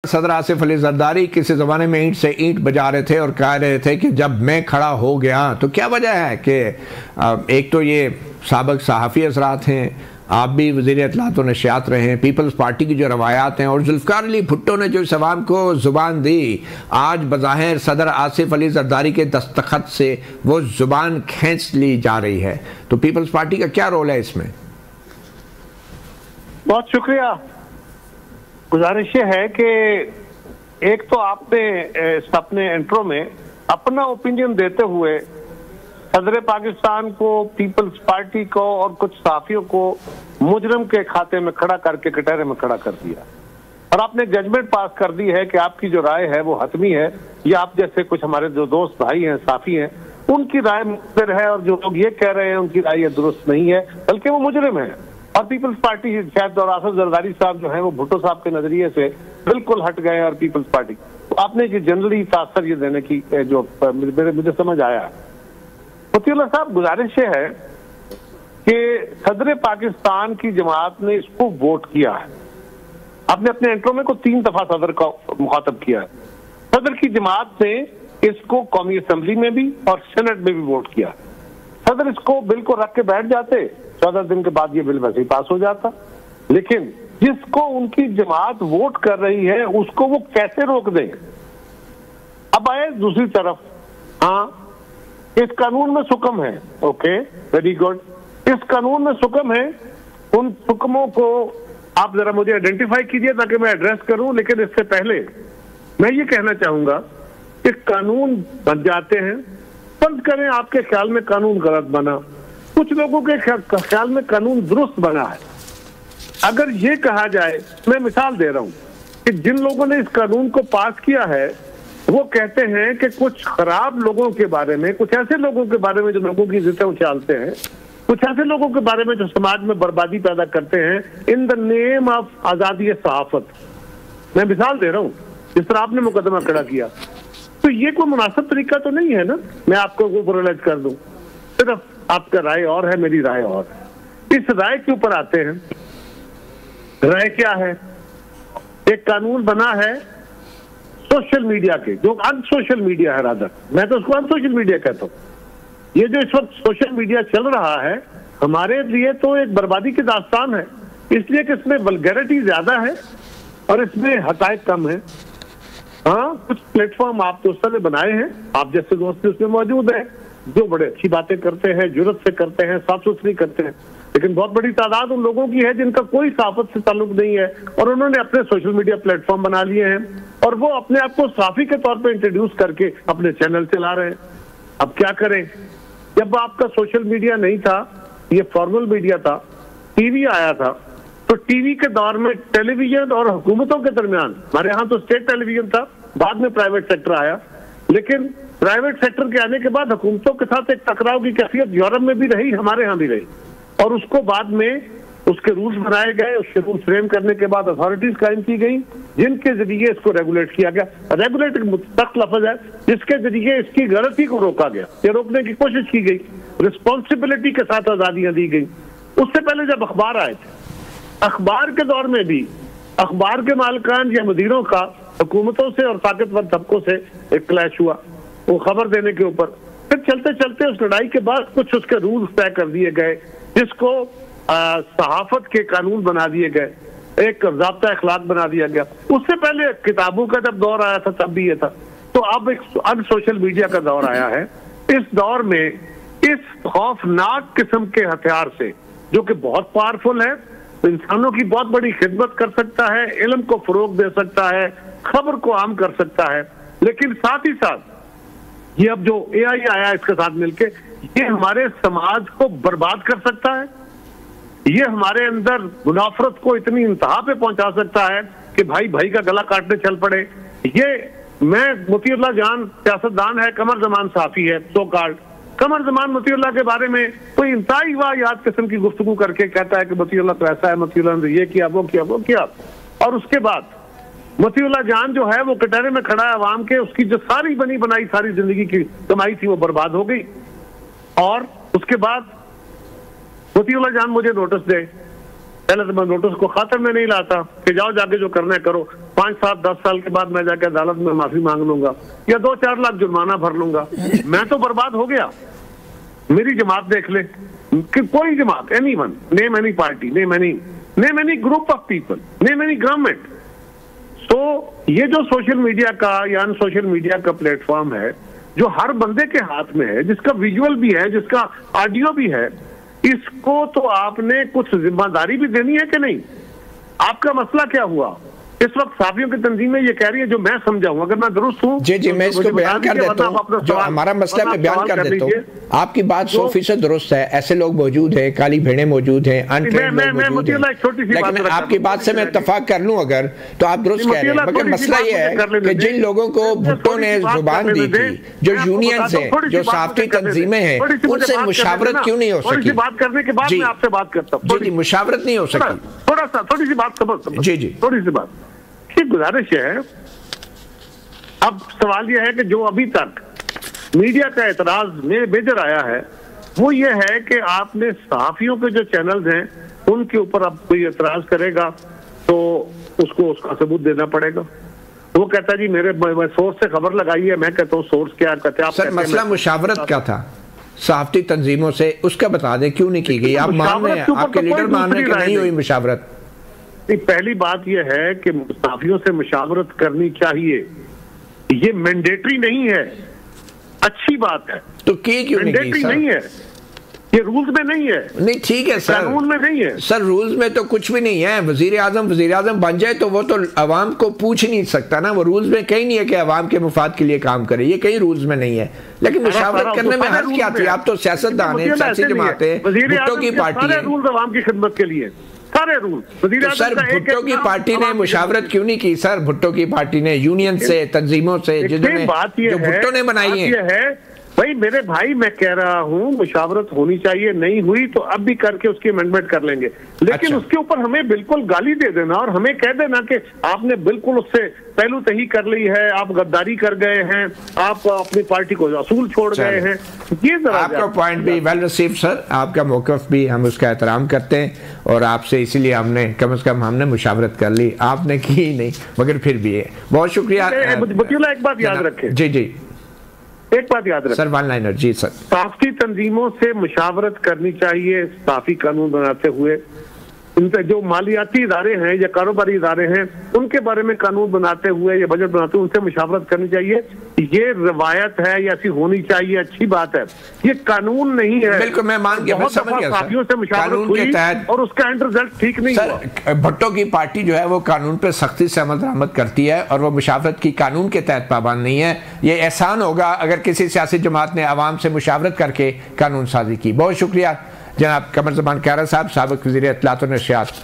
सदर आसिफ अली जरदारी किसी ज़माने में ईंट से ईंट बजा रहे थे और कह रहे थे कि जब मैं खड़ा हो गया, तो क्या वजह है कि एक तो ये साबिक सहाफ़ी हज़रात हैं, आप भी वज़ीर इत्तलात व नशियात रहे हैं, पीपल्स पार्टी की जो रवायात हैं, और जुल्फ़िकार अली भुट्टो ने जो इस अवाम को ज़ुबान दी, आज बज़ाहिर सदर आसिफ अली जरदारी के दस्तखत से वो ज़ुबान खींच ली जा रही है। तो पीपल्स पार्टी का क्या रोल है इसमें? बहुत शुक्रिया। गुजारिश ये है कि एक तो आपने अपने इंट्रो में अपना ओपिनियन देते हुए सदर पाकिस्तान को, पीपल्स पार्टी को और कुछ साथियों को मुजरिम के खाते में खड़ा करके कटहरे में खड़ा कर दिया, और आपने जजमेंट पास कर दी है कि आपकी जो राय है वो हतमी है, या आप जैसे कुछ हमारे जो दोस्त भाई हैं, साथी हैं, उनकी राय मुख्तर है, और जो लोग ये कह रहे हैं उनकी राय दुरुस्त नहीं है, बल्कि वो मुजरिम है। और पीपल्स पार्टी शायद और आसिफ जरदारी साहब जो है वो भुट्टो साहब के नजरिए से बिल्कुल हट गए, और पीपल्स पार्टी तो आपने ये जनरली तासर ये देने की जो मुझे समझ आया। मुफ्ती साहब, गुजारिश है कि सदर पाकिस्तान की जमात ने इसको वोट किया है। आपने अपने इंट्रो में को 3 दफा सदर का मुखातब किया है। सदर की जमात ने इसको कौमी असम्बली में भी और सेनेट में भी वोट किया। सदर इसको बिल को रख के बैठ जाते, 14 दिन के बाद ये बिल वैसे ही पास हो जाता, लेकिन जिसको उनकी जमात वोट कर रही है उसको वो कैसे रोक दें? अब आए दूसरी तरफ, हाँ इस कानून में सुकम है, ओके वेरी गुड, इस कानून में सुकम है, उन सुकमों को आप जरा मुझे आइडेंटिफाई कीजिए ताकि मैं एड्रेस करूं। लेकिन इससे पहले मैं ये कहना चाहूंगा कि कानून बन जाते हैं, फर्ज करें आपके ख्याल में कानून गलत बना, कुछ लोगों के ख्याल में कानून दुरुस्त बना है। अगर ये कहा जाए, मैं मिसाल दे रहा हूं कि जिन लोगों ने इस कानून को पास किया है वो कहते हैं कि कुछ खराब लोगों के बारे में, कुछ ऐसे लोगों के बारे में जो लोगों की इज्जतें उछालते हैं, कुछ ऐसे लोगों के बारे में जो समाज में बर्बादी पैदा करते हैं इन द नेम ऑफ आजादी सहाफत। मैं मिसाल दे रहा हूं, जिस तरह आपने मुकदमा खड़ा किया, तो ये कोई मुनासिब तरीका तो नहीं है ना, मैं आपको प्रोलाइज कर दूं। सिर्फ आपका राय और है, मेरी राय और है। इस राय के ऊपर आते हैं। राय क्या है? एक कानून बना है सोशल मीडिया के, जो अनसोशल मीडिया है, रादर मैं तो उसको अनसोशल मीडिया कहता हूँ। ये जो इस वक्त सोशल मीडिया चल रहा है हमारे लिए तो एक बर्बादी की दास्तान है, इसलिए कि इसमें वल्गैरिटी ज्यादा है और इसमें हकायक कम है। हाँ, कुछ प्लेटफॉर्म आप दोस्तों ने बनाए हैं, आप जैसे दोस्त उसमें मौजूद है, जो बड़े अच्छी बातें करते हैं, जुर्रत से करते हैं, साफ सुथरी करते हैं, लेकिन बहुत बड़ी तादाद उन लोगों की है जिनका कोई साफत से ताल्लुक नहीं है और उन्होंने अपने सोशल मीडिया प्लेटफॉर्म बना लिए हैं और वो अपने आप को साफी के तौर पे इंट्रोड्यूस करके अपने चैनल चला रहे हैं। अब क्या करें? जब आपका सोशल मीडिया नहीं था, ये फॉर्मल मीडिया था, टीवी आया था, तो टीवी के दौर में टेलीविजन और हुकूमतों के दरमियान, हमारे यहाँ तो स्टेट टेलीविजन था, बाद में प्राइवेट सेक्टर आया, लेकिन प्राइवेट सेक्टर के आने के बाद हुकूमतों के साथ एक टकराव की कैफियत यूरोप में भी रही, हमारे यहाँ भी रही, और उसको बाद में उसके रूल्स बनाए गए, उसके रूल्स फ्रेम करने के बाद अथॉरिटीज कायम की गई जिनके जरिए इसको रेगुलेट किया गया। रेगुलेट सख्त लफ्ज है, जिसके जरिए इसकी गलती को रोका गया, ये रोकने की कोशिश की गई, रिस्पॉन्सिबिलिटी के साथ आजादियां दी गई। उससे पहले जब अखबार आए थे, अखबार के दौर में भी अखबार के मालिकान या मुदीरों का हुकूमतों से और ताकतवर तबकों से एक क्लैश हुआ, वो खबर देने के ऊपर। फिर चलते चलते उस लड़ाई के बाद कुछ उसके रूल्स तय कर दिए गए, जिसको सहाफत के कानून बना दिए गए, एक ज़ाब्ता अखलाक बना दिया गया। उससे पहले किताबों का जब दौर आया था तब भी ये था। तो अब एक अन सोशल मीडिया का दौर आया है। इस दौर में इस खौफनाक किस्म के हथियार से, जो कि बहुत पावरफुल है, इंसानों की बहुत बड़ी खिदमत कर सकता है, इल्म को फरोग दे सकता है, खबर को आम कर सकता है, लेकिन साथ ही साथ ये अब जो AI आया इसके साथ मिलके, ये हमारे समाज को बर्बाद कर सकता है, ये हमारे अंदर मुनाफरत को इतनी इंतहा पे पहुंचा सकता है कि भाई भाई का गला काटने चल पड़े। ये मैं मुतीउल्लाह जान सियासतदान है, कमर जमान साफी है, सो कॉल्ड कमर जमान मुतीउल्लाह के बारे में कोई इंतहाई वाहियात किस्म की गुफ्तगू करके कहता है कि मुतीउल्लाह तो ऐसा है, मुतीउल्लाह ने ये किया वो किया वो किया, और उसके बाद मुतीउल्लाह जान जो है वो कटहरे में खड़ा है अवाम के, उसकी जो सारी बनी बनाई सारी जिंदगी की कमाई थी वो बर्बाद हो गई। और उसके बाद मुतीउल्लाह जान मुझे नोटिस दे, पहले तो मैं नोटिस को खातर में नहीं लाता कि जाओ जाके जो करना है करो, 5, 7, 10 साल के बाद मैं जाकर अदालत में माफी मांग लूंगा या 2-4 लाख जुर्माना भर लूंगा, मैं तो बर्बाद हो गया। मेरी जमात देख ले कि कोई जमात, anyone, name any party, name any group of people, name any government. तो ये जो सोशल मीडिया का या सोशल मीडिया का प्लेटफॉर्म है जो हर बंदे के हाथ में है, जिसका विजुअल भी है, जिसका ऑडियो भी है, इसको तो आपने कुछ जिम्मेदारी भी देनी है कि नहीं? आपका मसला क्या हुआ? इस वक्त साफियों की तंजीमें ये कह रही है, जो मैं समझा हूं, अगर मैं दुरुस्त हूं जी मैं इसको बयान कर देता हूं, जो हमारा मसला मैं बयान कर देता हूं। आपकी बात 100% दुरुस्त है, ऐसे लोग मौजूद हैं, काली भेड़ें मौजूद हैं, अनट्रेन्ड लोग मौजूद हैं, लेकिन आपकी बात से मैं इत्तेफाक कर लूं अगर, तो आप दुरुस्त कह रहे हैं, मगर मसला ये है कि जिन लोगों को भुट्टो ने जुबान दी थी, जो यूनियंस हैं, जो साफी तंजीमें हैं, उनसे मुशावरत क्यों नहीं हो सकी? बात करने के बाद मैं आपसे बात करता हूं। जी मुशावरत नहीं हो सकी, थोड़ी सी बात समझ, जी थोड़ी सी बात की गुजारिश है। अब सवाल यह है कि जो अभी तक मीडिया का एतराज में बेजर आया है वो ये है कि आपने सहाफियों के जो चैनल्स हैं उनके ऊपर अब कोई एतराज करेगा तो उसको उसका सबूत देना पड़ेगा। वो कहता है जी मेरे सोर्स से खबर लगाई है, मैं कहता हूँ सोर्स क्या कहते हैं आप? सर मसला मुशावरत क्या था सहाफती तंजीमों से, उसका बता दें क्यों नहीं की गई? आप मान रहे हैं, आपके लीडर मान रहे हैं कि नहीं हुई मुशावरत? पहली बात यह है कि मुसाफियों से मुशावरत करनी चाहिए, ये मैंडेटरी नहीं है, अच्छी बात है। तो क्यों मैंडेटरी नहीं है, ये रूल्स में नहीं है। नहीं ठीक है सर, कानून में नहीं है सर, रूल्स में तो कुछ भी नहीं है। वजीर आजम बन जाए तो वो तो अवाम को पूछ नहीं सकता ना, वो रूल्स में कहीं नहीं है कि अवाम के मुफाद के लिए काम करे, ये कहीं रूल्स में नहीं है। लेकिन मुशावरत करने में हर्ज क्या थी? आप तो सियासतदान हैं, सियासी जमातें, भुट्टो की पार्टी है, रूल्स अवाम की खिदमत के लिए सारे रूल। तो सर भुट्टो की पार्टी ने मुशावरत क्यों नहीं की? सर भुट्टो की पार्टी ने यूनियन से, तंजीमों से, जो भुट्टो ने बनाई है। भाई मेरे भाई, मैं कह रहा हूँ मुशावरत होनी चाहिए, नहीं हुई तो अब भी करके उसकी अमेंडमेंट कर लेंगे, लेकिन उसके ऊपर हमें बिल्कुल गाली दे देना और हमें कह देना कि आपने बिल्कुल उससे पहलू तही कर ली है, आप गद्दारी कर गए हैं, आप अपनी पार्टी को असूल छोड़ गए हैं, ये जरा आपका पॉइंट भी वेल रिसीव्ड सर, आपका मौक़िफ़ भी हम उसका एहतराम करते हैं और आपसे इसीलिए हमने कम से कम हमने मुशावरत कर ली, आपने की नहीं, मगर फिर भी है। बहुत शुक्रिया। एक बात याद रखें, जी एक बात याद रखें सर, वन लाइनर जी सर, साफी तंजीमों से मुशावरत करनी चाहिए साफी कानून बनाते हुए। इनसे जो मालियाती इदारे हैं या कारोबारी इदारे हैं उनके बारे में कानून बनाते हुए या बजट बनाते हुए उनसे मुशावरत करनी चाहिए। ये रवायत है या ऐसी होनी चाहिए, अच्छी बात है, ये कानून नहीं है। बिल्कुल मैं मान गया, मैं समझ गया साफियों से मुशावरत हुई और उसका एंड रिजल्ट ठीक नहीं हुआ। भुट्टो की पार्टी जो है वो कानून पे सख्ती से अमल दरामद करती है और वो मुशावरत की कानून के तहत पाबंद नहीं है। ये एहसान होगा अगर किसी सियासी जमात ने आवाम से मुशावरत करके कानून साजी की। बहुत शुक्रिया जनाब कमर ज़मान कारा साहब, साबिक़ वज़ीर इत्तलात और नशरियात।